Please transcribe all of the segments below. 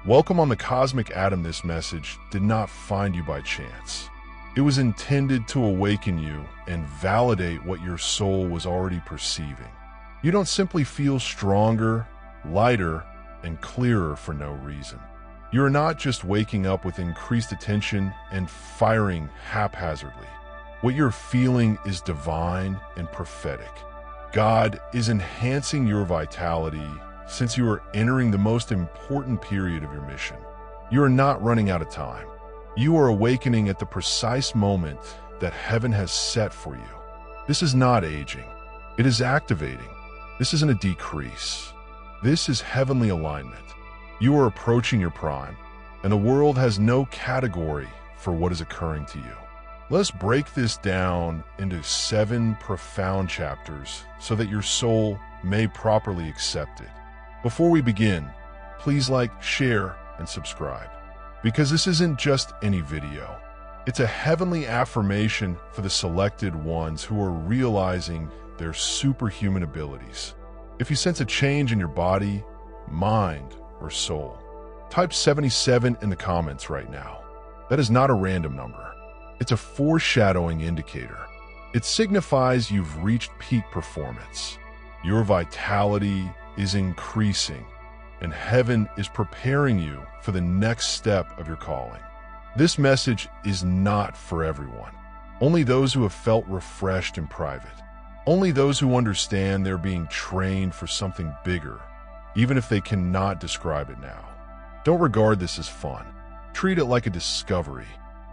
Welcome on the Cosmic Atom. This message did not find you by chance. It was intended to awaken you and validate what your soul was already perceiving. You don't simply feel stronger, lighter, and clearer for no reason. You are not just waking up with increased attention and firing haphazardly. What you're feeling is divine and prophetic. God is enhancing your vitality since you are entering the most important period of your mission. You are not running out of time. You are awakening at the precise moment that heaven has set for you. This is not aging. It is activating. This isn't a decrease. This is heavenly alignment. You are approaching your prime, and the world has no category for what is occurring to you. Let's break this down into 7 profound chapters so that your soul may properly accept it. Before we begin, please like, share, and subscribe, because this isn't just any video. It's a heavenly affirmation for the selected ones who are realizing their superhuman abilities. If you sense a change in your body, mind, or soul, type 77 in the comments right now. That is not a random number. It's a foreshadowing indicator. It signifies you've reached peak performance. Your vitality is increasing, and heaven is preparing you for the next step of your calling. This message is not for everyone. Only those who have felt refreshed in private. Only those who understand they're being trained for something bigger, even if they cannot describe it now. Don't regard this as fun. Treat it like a discovery.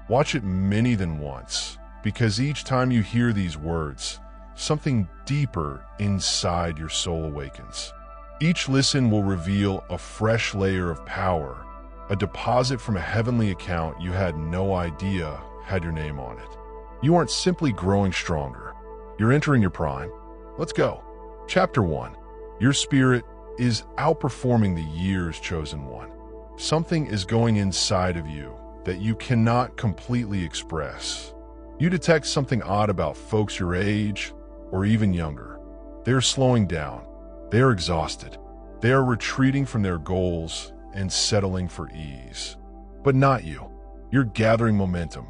Watch it many than once, because each time you hear these words, something deeper inside your soul awakens. Each listen will reveal a fresh layer of power, a deposit from a heavenly account you had no idea had your name on it. You aren't simply growing stronger. You're entering your prime. Let's go. Chapter 1. Your spirit is outperforming the year's chosen one. Something is going inside of you that you cannot completely express. You detect something odd about folks your age or even younger. They are slowing down. They are exhausted. They are retreating from their goals and settling for ease. But not you. You're gathering momentum.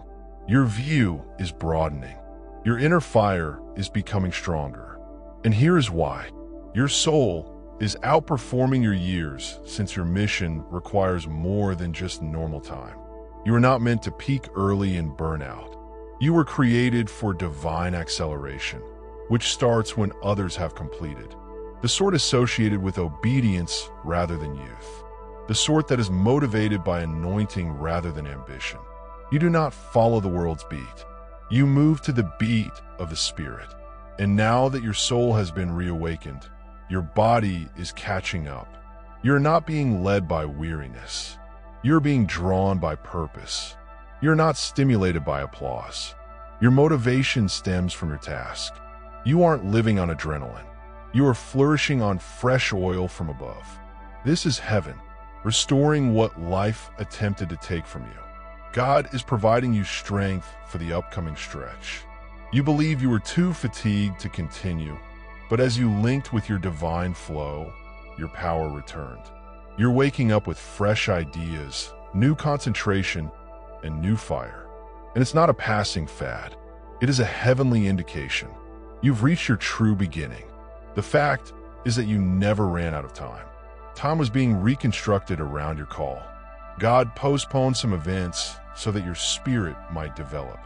Your view is broadening. Your inner fire is becoming stronger. And here is why. Your soul is outperforming your years since your mission requires more than just normal time. You are not meant to peak early and burn out. You were created for divine acceleration, which starts when others have completed. The sort associated with obedience rather than youth. The sort that is motivated by anointing rather than ambition. You do not follow the world's beat. You move to the beat of the Spirit. And now that your soul has been reawakened, your body is catching up. You're not being led by weariness. You're being drawn by purpose. You're not stimulated by applause. Your motivation stems from your task. You aren't living on adrenaline. You are flourishing on fresh oil from above. This is heaven, restoring what life attempted to take from you. God is providing you strength for the upcoming stretch. You believe you were too fatigued to continue, but as you linked with your divine flow, your power returned. You're waking up with fresh ideas, new concentration, and new fire. And it's not a passing fad. It is a heavenly indication. You've reached your true beginning. The fact is that you never ran out of time. Time was being reconstructed around your call. God postponed some events so that your spirit might develop.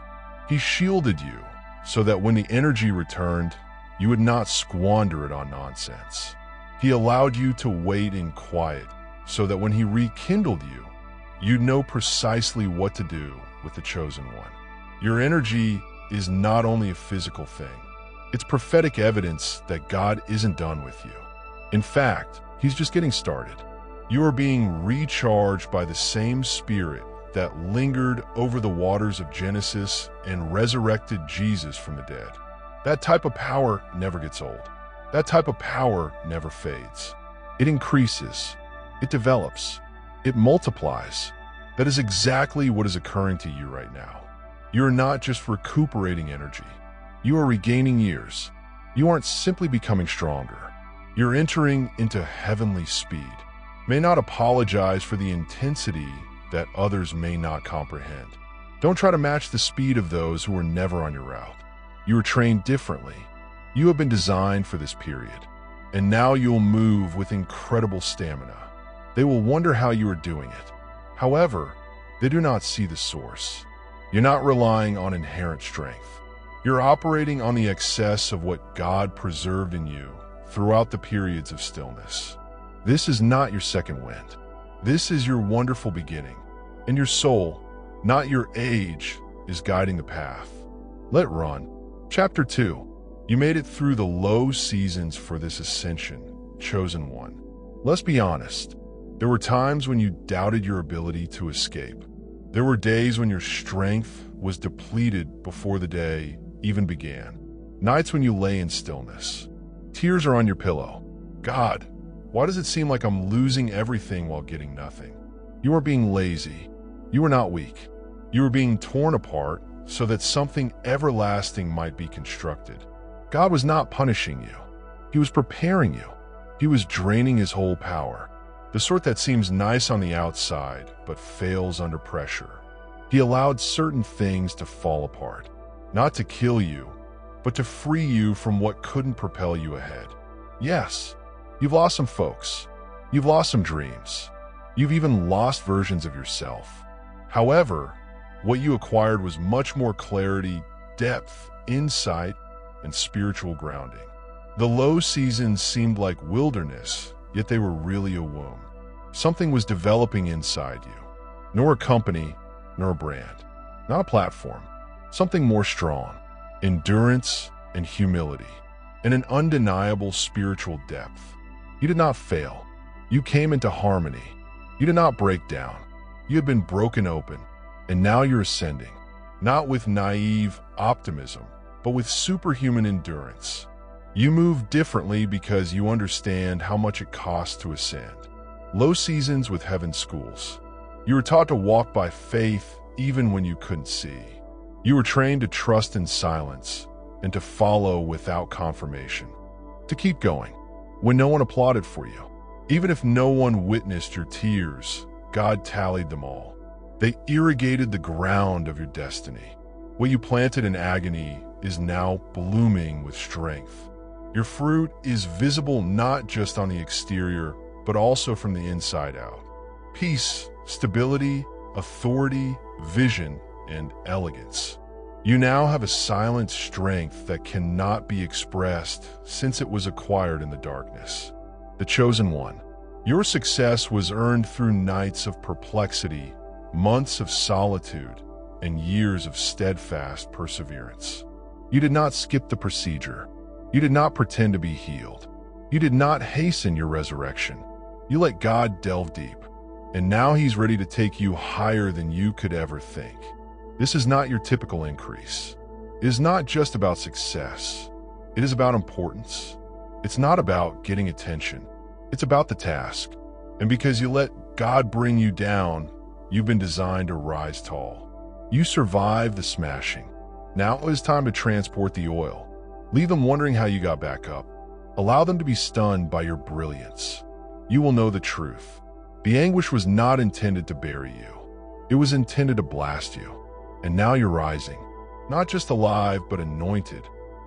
He shielded you so that when the energy returned, you would not squander it on nonsense. He allowed you to wait in quiet so that when he rekindled you, you'd know precisely what to do with the chosen one. Your energy is not only a physical thing. It's prophetic evidence that God isn't done with you. In fact, he's just getting started. You are being recharged by the same Spirit that lingered over the waters of Genesis and resurrected Jesus from the dead. That type of power never gets old. That type of power never fades. It increases. It develops. It multiplies. That is exactly what is occurring to you right now. You are not just recuperating energy. You are regaining years. You aren't simply becoming stronger. You're entering into heavenly speed. May not apologize for the intensity that others may not comprehend. Don't try to match the speed of those who were never on your route. You were trained differently. You have been designed for this period, and now you'll move with incredible stamina. They will wonder how you are doing it. However, they do not see the source. You're not relying on inherent strength. You're operating on the excess of what God preserved in you throughout the periods of stillness. This is not your second wind. This is your wonderful beginning, and your soul, not your age, is guiding the path. Let run. Chapter 2. You made it through the low seasons for this ascension, chosen one. Let's be honest. There were times when you doubted your ability to escape. There were days when your strength was depleted before the day even began. Nights when you lay in stillness. Tears are on your pillow. God, why does it seem like I'm losing everything while getting nothing? You are being lazy. You are not weak. You are being torn apart so that something everlasting might be constructed. God was not punishing you. He was preparing you. He was draining his whole power, the sort that seems nice on the outside but fails under pressure. He allowed certain things to fall apart, not to kill you, but to free you from what couldn't propel you ahead. Yes, you've lost some folks. You've lost some dreams. You've even lost versions of yourself. However, what you acquired was much more clarity, depth, insight, and spiritual grounding. The low seasons seemed like wilderness, yet they were really a womb. Something was developing inside you. Nor a company, nor a brand. Not a platform. Something more strong. Endurance and humility. And an undeniable spiritual depth. You did not fail. You came into harmony. You did not break down. You had been broken open. And now you're ascending. Not with naive optimism, but with superhuman endurance. You move differently because you understand how much it costs to ascend. Low seasons with heaven schools. You were taught to walk by faith even when you couldn't see. You were trained to trust in silence and to follow without confirmation. To keep going when no one applauded for you. Even if no one witnessed your tears, God tallied them all. They irrigated the ground of your destiny. What you planted in agony is now blooming with strength. Your fruit is visible not just on the exterior, but also from the inside out. Peace, stability, authority, vision, and elegance. You now have a silent strength that cannot be expressed since it was acquired in the darkness. The chosen one. Your success was earned through nights of perplexity, months of solitude, and years of steadfast perseverance. You did not skip the procedure. You did not pretend to be healed. You did not hasten your resurrection. You let God delve deep, and now He's ready to take you higher than you could ever think. This is not your typical increase. It is not just about success. It is about importance. It's not about getting attention. It's about the task. And because you let God bring you down, you've been designed to rise tall. You survived the smashing. Now it is time to transport the oil. Leave them wondering how you got back up. Allow them to be stunned by your brilliance. You will know the truth. The anguish was not intended to bury you. It was intended to blast you. And now you're rising. Not just alive, but anointed.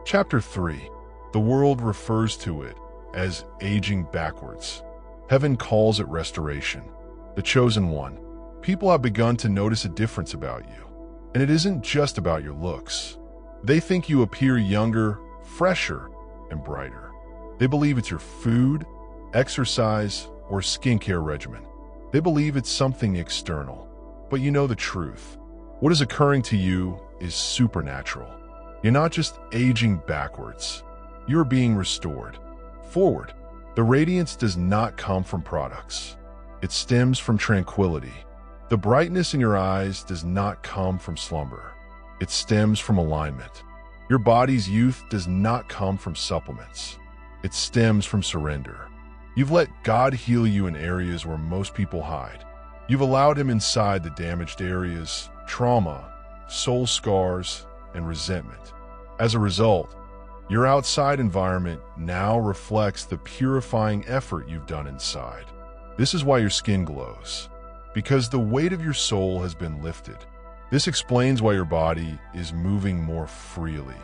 Chapter 3. The world refers to it as aging backwards. Heaven calls it restoration. The chosen one. People have begun to notice a difference about you. And it isn't just about your looks. They think you appear younger, fresher, and brighter. They believe it's your food, exercise, or skincare regimen. They believe it's something external. But you know the truth. What is occurring to you is supernatural. You're not just aging backwards. You're being restored. Forward. The radiance does not come from products. It stems from tranquility. The brightness in your eyes does not come from slumber. It stems from alignment. Your body's youth does not come from supplements. It stems from surrender. You've let God heal you in areas where most people hide. You've allowed Him inside the damaged areas, trauma, soul scars, and resentment. As a result, your outside environment now reflects the purifying effort you've done inside. This is why your skin glows, because the weight of your soul has been lifted. This explains why your body is moving more freely,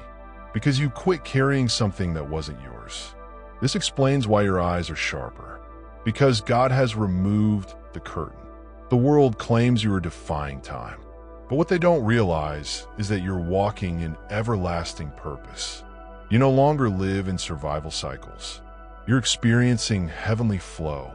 because you quit carrying something that wasn't yours. This explains why your eyes are sharper, because God has removed the curtain. The world claims you are defying time, but what they don't realize is that you're walking in everlasting purpose. You no longer live in survival cycles. You're experiencing heavenly flow.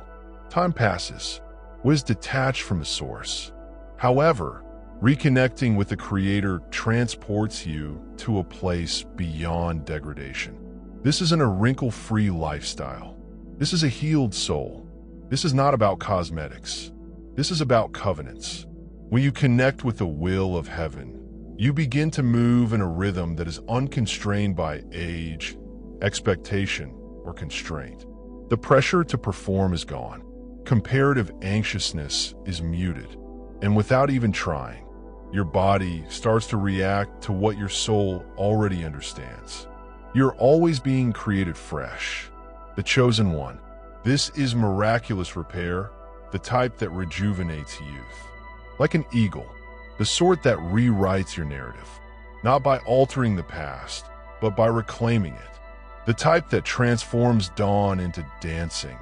Time passes, what is detached from the source. However, reconnecting with the Creator transports you to a place beyond degradation. This isn't a wrinkle-free lifestyle. This is a healed soul. This is not about cosmetics. This is about covenants. When you connect with the will of heaven, you begin to move in a rhythm that is unconstrained by age, expectation, or constraint. The pressure to perform is gone. Comparative anxiousness is muted. And without even trying, your body starts to react to what your soul already understands. You're always being created fresh, the chosen one. This is miraculous repair, the type that rejuvenates youth. Like an eagle, the sort that rewrites your narrative, not by altering the past, but by reclaiming it. The type that transforms dawn into dancing,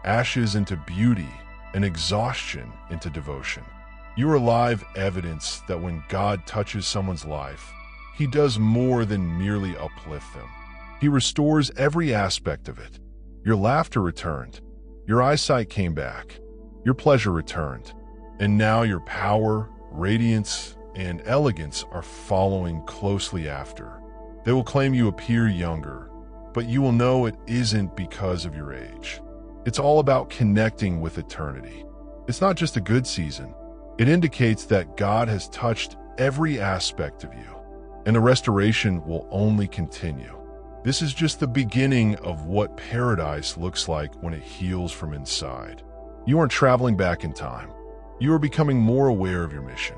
ashes into beauty, and exhaustion into devotion. You are live evidence that when God touches someone's life, He does more than merely uplift them. He restores every aspect of it. Your laughter returned. Your eyesight came back. Your pleasure returned. And now your power, radiance, and elegance are following closely after. They will claim you appear younger, but you will know it isn't because of your age. It's all about connecting with eternity. It's not just a good season. It indicates that God has touched every aspect of you, and the restoration will only continue. This is just the beginning of what paradise looks like when it heals from inside. You aren't traveling back in time. You are becoming more aware of your mission.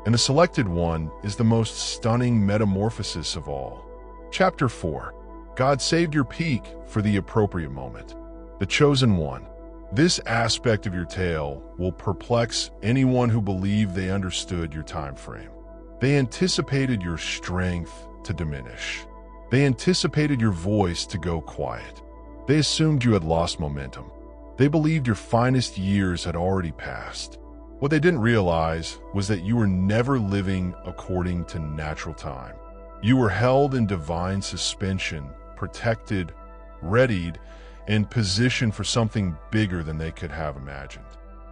And the selected one is the most stunning metamorphosis of all. Chapter 4. God saved your peak for the appropriate moment. The chosen one. This aspect of your tale will perplex anyone who believed they understood your time frame. They anticipated your strength to diminish. They anticipated your voice to go quiet. They assumed you had lost momentum. They believed your finest years had already passed. What they didn't realize was that you were never living according to natural time. You were held in divine suspension, protected, readied, and positioned for something bigger than they could have imagined.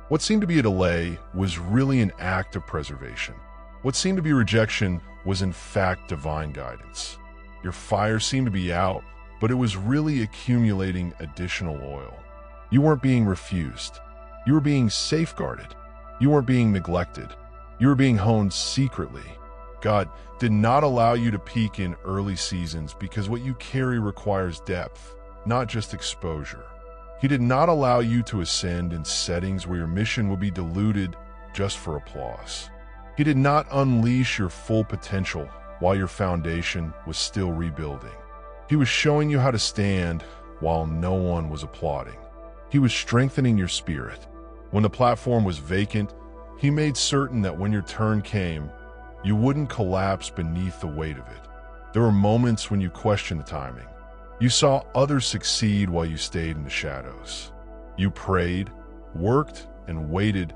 What seemed to be a delay was really an act of preservation. What seemed to be rejection was in fact divine guidance. Your fire seemed to be out, but it was really accumulating additional oil. You weren't being refused. You were being safeguarded. You weren't being neglected. You were being honed secretly. God did not allow you to peak in early seasons because what you carry requires depth, not just exposure. He did not allow you to ascend in settings where your mission would be diluted just for applause. He did not unleash your full potential while your foundation was still rebuilding. He was showing you how to stand while no one was applauding. He was strengthening your spirit. When the platform was vacant, He made certain that when your turn came, you wouldn't collapse beneath the weight of it. There were moments when you questioned the timing. You saw others succeed while you stayed in the shadows. You prayed, worked, and waited,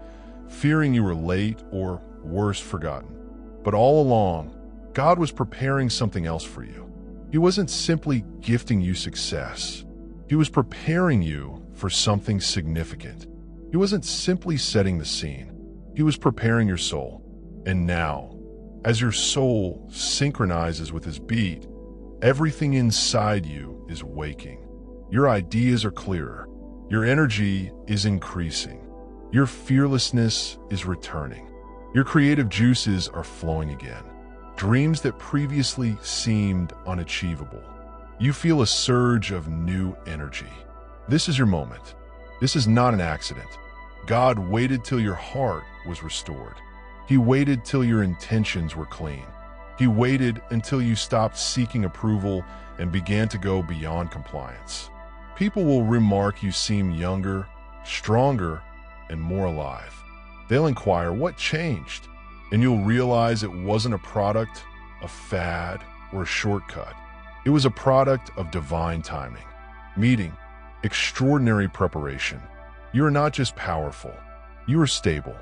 fearing you were late or, worse, forgotten. But all along, God was preparing something else for you. He wasn't simply gifting you success. He was preparing you for something significant. He wasn't simply setting the scene. He was preparing your soul. And now, as your soul synchronizes with His beat, everything inside you is waking. Your ideas are clearer. Your energy is increasing. Your fearlessness is returning. Your creative juices are flowing again. Dreams that previously seemed unachievable. You feel a surge of new energy. This is your moment. This is not an accident. God waited till your heart was restored. He waited till your intentions were clean. He waited until you stopped seeking approval and began to go beyond compliance. People will remark you seem younger, stronger, and more alive. They'll inquire what changed, and you'll realize it wasn't a product, a fad, or a shortcut. It was a product of divine timing, meeting, extraordinary preparation. You are not just powerful, you are stable.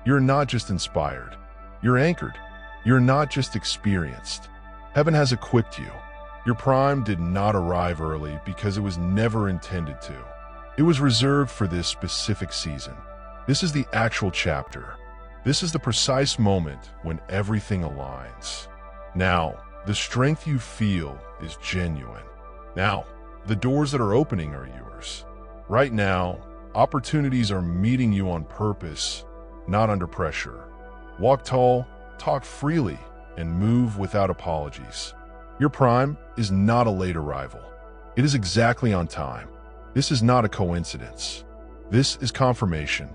You're not just inspired, you're anchored. You're not just experienced. Heaven has equipped you. Your prime did not arrive early because it was never intended to. It was reserved for this specific season. This is the actual chapter. This is the precise moment when everything aligns. Now, the strength you feel is genuine. Now, the doors that are opening are yours. Right now, opportunities are meeting you on purpose, not under pressure. Walk tall, talk freely, and move without apologies. Your prime is not a late arrival. It is exactly on time. This is not a coincidence. This is confirmation.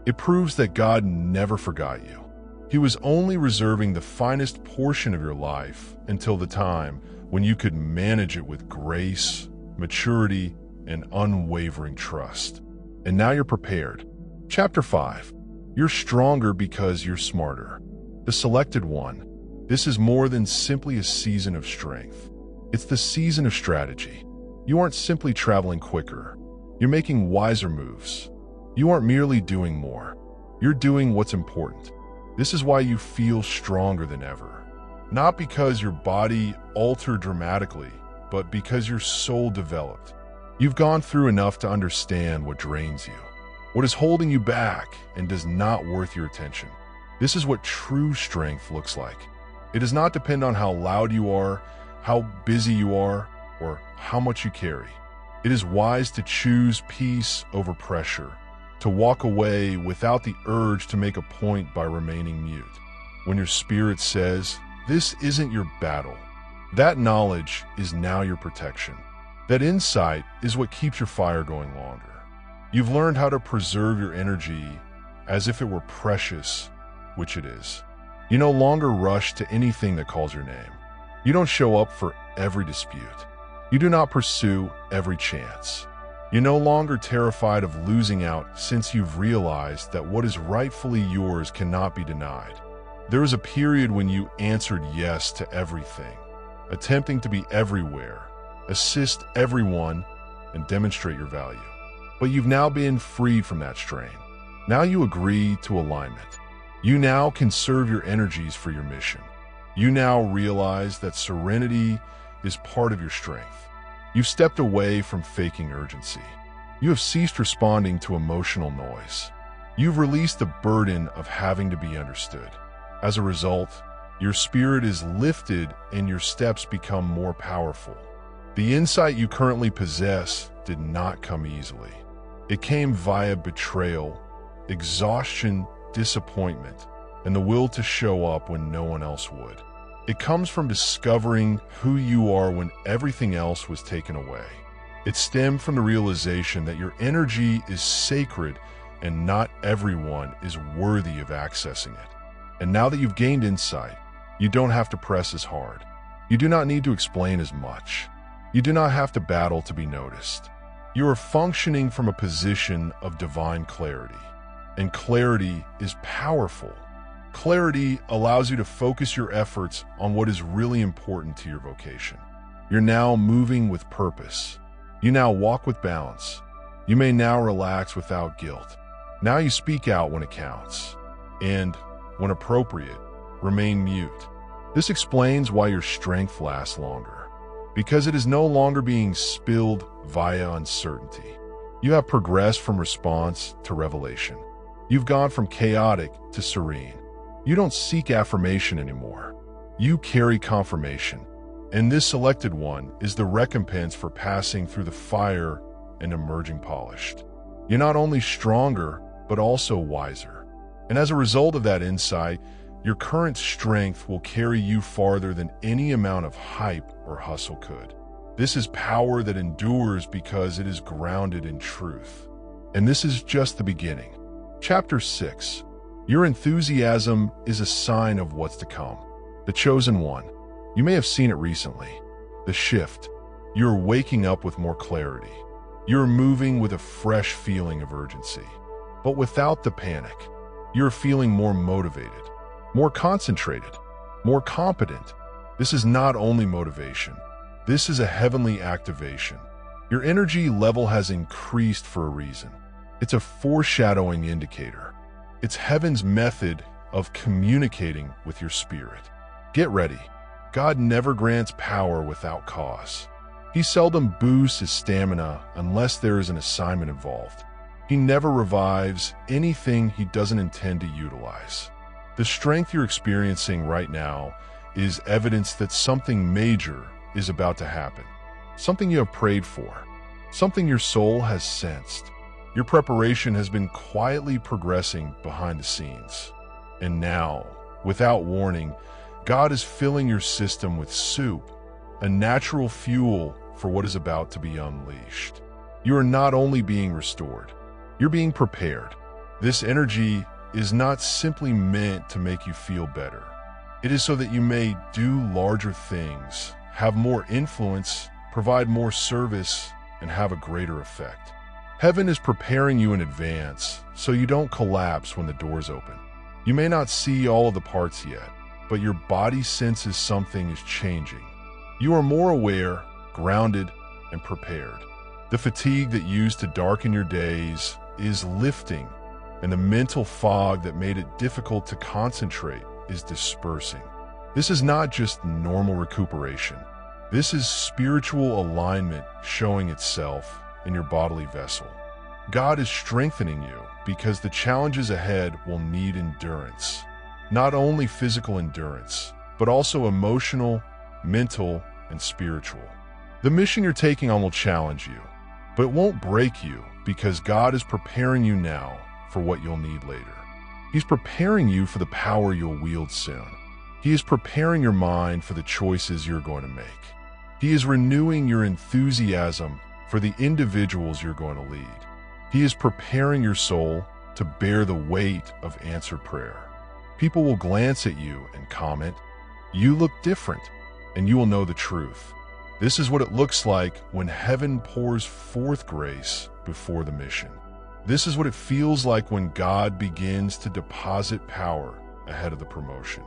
It proves that God never forgot you. He was only reserving the finest portion of your life until the time when you could manage it with grace, maturity, and unwavering trust. And now you're prepared. Chapter 5. You're stronger because you're smarter. The selected one. This is more than simply a season of strength. It's the season of strategy. You aren't simply traveling quicker. You're making wiser moves. You aren't merely doing more. You're doing what's important. This is why you feel stronger than ever. Not because your body altered dramatically, but because your soul developed. You've gone through enough to understand what drains you, what is holding you back and does not worth your attention. This is what true strength looks like. It does not depend on how loud you are, how busy you are, or how much you carry. It is wise to choose peace over pressure, to walk away without the urge to make a point by remaining mute. When your spirit says, "This isn't your battle," that knowledge is now your protection. That insight is what keeps your fire going longer. You've learned how to preserve your energy as if it were precious, which it is. You no longer rush to anything that calls your name. You don't show up for every dispute. You do not pursue every chance. You're no longer terrified of losing out since you've realized that what is rightfully yours cannot be denied. There was a period when you answered yes to everything, attempting to be everywhere, assist everyone, and demonstrate your value. But you've now been free from that strain. Now you agree to alignment. You now conserve your energies for your mission. You now realize that serenity is part of your strength. You've stepped away from faking urgency. You have ceased responding to emotional noise. You've released the burden of having to be understood. As a result, your spirit is lifted and your steps become more powerful. The insight you currently possess did not come easily. It came via betrayal, exhaustion, disappointment, and the will to show up when no one else would. It comes from discovering who you are when everything else was taken away. It stemmed from the realization that your energy is sacred and not everyone is worthy of accessing it. And now that you've gained insight, you don't have to press as hard. You do not need to explain as much. You do not have to battle to be noticed. You are functioning from a position of divine clarity. And clarity is powerful. Clarity allows you to focus your efforts on what is really important to your vocation. You're now moving with purpose. You now walk with balance. You may now relax without guilt. Now you speak out when it counts. And, when appropriate, remain mute. This explains why your strength lasts longer. Because it is no longer being spilled via uncertainty. You have progressed from response to revelation. You've gone from chaotic to serene. You don't seek affirmation anymore. You carry confirmation. And this selected one is the recompense for passing through the fire and emerging polished. You're not only stronger, but also wiser. And as a result of that insight, your current strength will carry you farther than any amount of hype or hustle could. This is power that endures because it is grounded in truth. And this is just the beginning. Chapter 6. Your enthusiasm is a sign of what's to come. The chosen one. You may have seen it recently. The shift. You're waking up with more clarity. You're moving with a fresh feeling of urgency, but without the panic. You're feeling more motivated, more concentrated, more competent. This is not only motivation. This is a heavenly activation. Your energy level has increased for a reason. It's a foreshadowing indicator. It's heaven's method of communicating with your spirit. Get ready. God never grants power without cause. He seldom boosts his stamina unless there is an assignment involved. He never revives anything he doesn't intend to utilize. The strength you're experiencing right now is evidence that something major is about to happen. Something you have prayed for. Something your soul has sensed. Your preparation has been quietly progressing behind the scenes. And now, without warning, God is filling your system with soup, a natural fuel for what is about to be unleashed. You are not only being restored, you're being prepared. This energy is not simply meant to make you feel better. It is so that you may do larger things, have more influence, provide more service, and have a greater effect. Heaven is preparing you in advance so you don't collapse when the doors open. You may not see all of the parts yet, but your body senses something is changing. You are more aware, grounded, and prepared. The fatigue that used to darken your days is lifting, and the mental fog that made it difficult to concentrate is dispersing. This is not just normal recuperation. This is spiritual alignment showing itself in your bodily vessel. God is strengthening you because the challenges ahead will need endurance. Not only physical endurance, but also emotional, mental, and spiritual. The mission you're taking on will challenge you, but it won't break you because God is preparing you now for what you'll need later. He's preparing you for the power you'll wield soon. He is preparing your mind for the choices you're going to make. He is renewing your enthusiasm for the individuals you're going to lead. He is preparing your soul to bear the weight of answered prayer. People will glance at you and comment, "You look different," and you will know the truth. This is what it looks like when heaven pours forth grace before the mission. This is what it feels like when God begins to deposit power ahead of the promotion.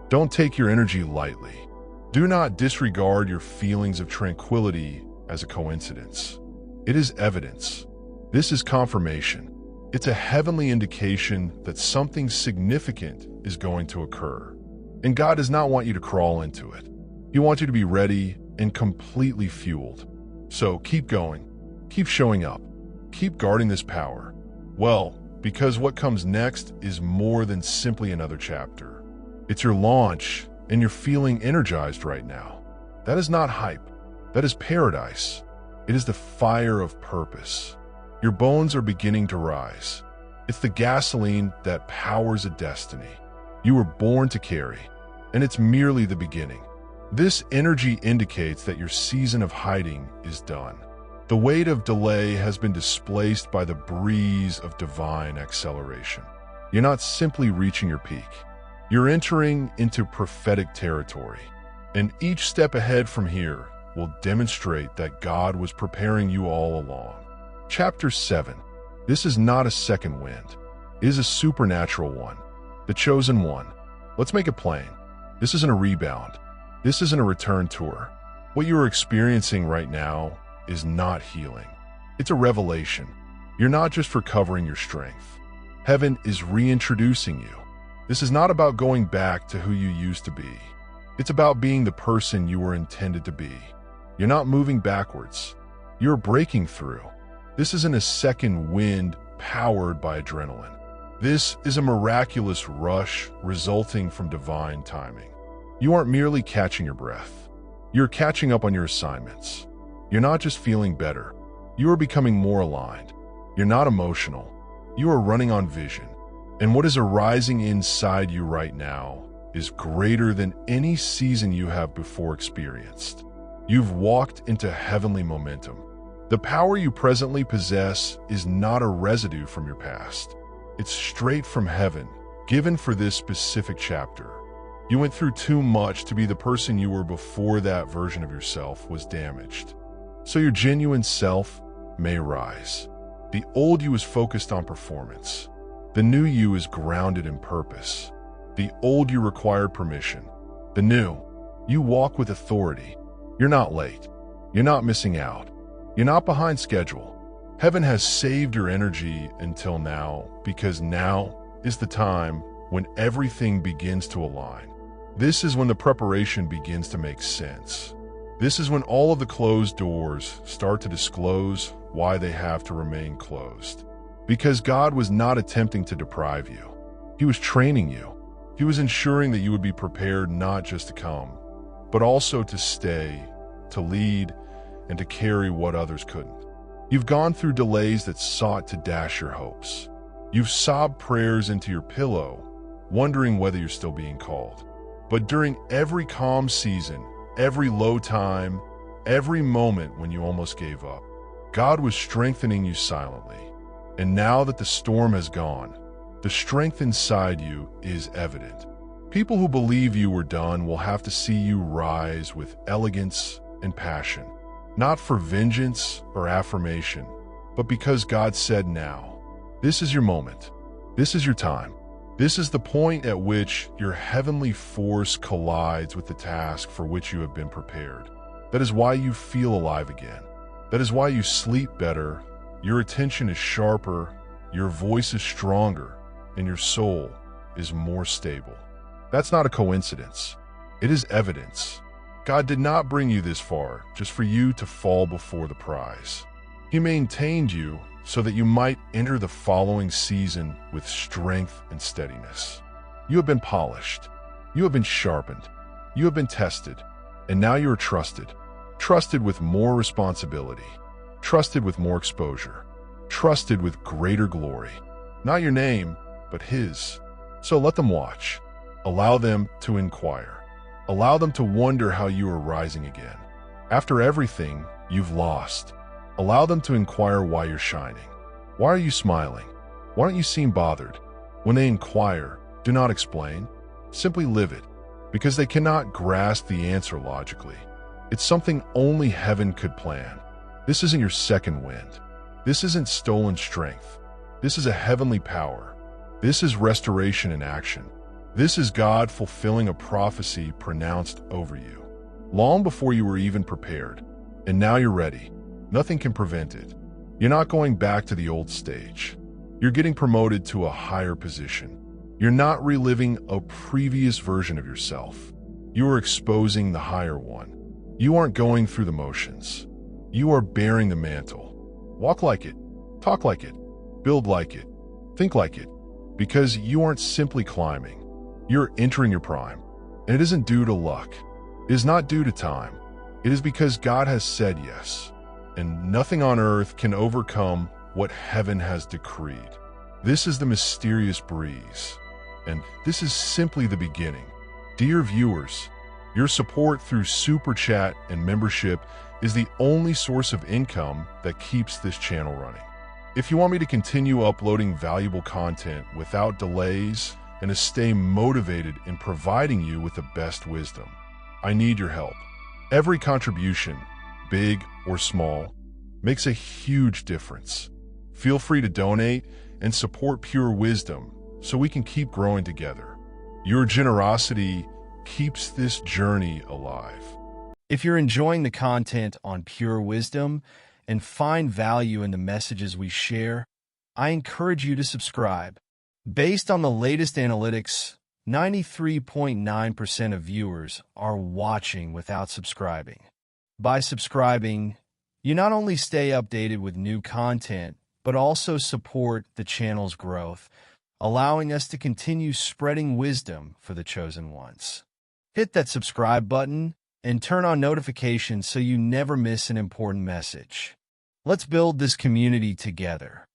Don't take your energy lightly. Do not disregard your feelings of tranquility as a coincidence. It is evidence. This is confirmation. It's a heavenly indication that something significant is going to occur. And God does not want you to crawl into it. He wants you to be ready and completely fueled. So keep going. Keep showing up. Keep guarding this power. Well, because what comes next is more than simply another chapter. It's your launch, and you're feeling energized right now. That is not hype. That is paradise. It is the fire of purpose. Your bones are beginning to rise. It's the gasoline that powers a destiny you were born to carry, and it's merely the beginning. This energy indicates that your season of hiding is done. The weight of delay has been displaced by the breeze of divine acceleration. You're not simply reaching your peak. You're entering into prophetic territory, and each step ahead from here will demonstrate that God was preparing you all along. Chapter 7. This is not a second wind. It is a supernatural one. The chosen one. Let's make it plain. This isn't a rebound. This isn't a return tour. What you are experiencing right now is not healing. It's a revelation. You're not just recovering your strength. Heaven is reintroducing you. This is not about going back to who you used to be. It's about being the person you were intended to be. You're not moving backwards. You're breaking through. This isn't a second wind powered by adrenaline. This is a miraculous rush resulting from divine timing. You aren't merely catching your breath. You're catching up on your assignments. You're not just feeling better. You are becoming more aligned. You're not emotional. You are running on vision. And what is arising inside you right now is greater than any season you have before experienced. You've walked into heavenly momentum. The power you presently possess is not a residue from your past. It's straight from heaven, given for this specific chapter. You went through too much to be the person you were before that version of yourself was damaged. So your genuine self, may rise. The old you is focused on performance. The new you is grounded in purpose. The old you required permission. The new, you walk with authority. You're not late. You're not missing out. You're not behind schedule. Heaven has saved your energy until now, because now is the time when everything begins to align. This is when the preparation begins to make sense. This is when all of the closed doors start to disclose why they have to remain closed. Because God was not attempting to deprive you. He was training you. He was ensuring that you would be prepared not just to come, but also to stay, to lead, and to carry what others couldn't. You've gone through delays that sought to dash your hopes. You've sobbed prayers into your pillow, wondering whether you're still being called. But during every calm season, every low time, every moment when you almost gave up, God was strengthening you silently. And now that the storm has gone, the strength inside you is evident. People who believe you were done will have to see you rise with elegance and passion. Not for vengeance or affirmation, but because God said now. This is your moment. This is your time. This is the point at which your heavenly force collides with the task for which you have been prepared. That is why you feel alive again. That is why you sleep better, your attention is sharper, your voice is stronger, and your soul is more stable. That's not a coincidence. It is evidence. God did not bring you this far just for you to fall before the prize. He maintained you so that you might enter the following season with strength and steadiness. You have been polished. You have been sharpened. You have been tested. And now you are trusted. Trusted with more responsibility. Trusted with more exposure. Trusted with greater glory. Not your name, but His. So let them watch. Allow them to inquire. Allow them to wonder how you are rising again. After everything you've lost, allow them to inquire why you're shining. Why are you smiling? Why don't you seem bothered? When they inquire, do not explain. Simply live it, because they cannot grasp the answer logically. It's something only heaven could plan. This isn't your second wind. This isn't stolen strength. This is a heavenly power. This is restoration in action. This is God fulfilling a prophecy pronounced over you, long before you were even prepared. And now you're ready. Nothing can prevent it. You're not going back to the old stage. You're getting promoted to a higher position. You're not reliving a previous version of yourself. You are exposing the higher one. You aren't going through the motions. You are bearing the mantle. Walk like it. Talk like it. Build like it. Think like it. Because you aren't simply climbing. You're entering your prime. And it isn't due to luck. It is not due to time. It is because God has said yes. And nothing on earth can overcome what heaven has decreed. This is the mysterious breeze. And this is simply the beginning. Dear viewers, your support through Super Chat and membership is the only source of income that keeps this channel running. If you want me to continue uploading valuable content without delays and to stay motivated in providing you with the best wisdom, I need your help. Every contribution, big or small, makes a huge difference. Feel free to donate and support Pure Wisdom so we can keep growing together. Your generosity keeps this journey alive. If you're enjoying the content on Pure Wisdom and find value in the messages we share, I encourage you to subscribe. Based on the latest analytics, 93.9% of viewers are watching without subscribing. By subscribing, you not only stay updated with new content, but also support the channel's growth, allowing us to continue spreading wisdom for the chosen ones. Hit that subscribe button and turn on notifications so you never miss an important message. Let's build this community together.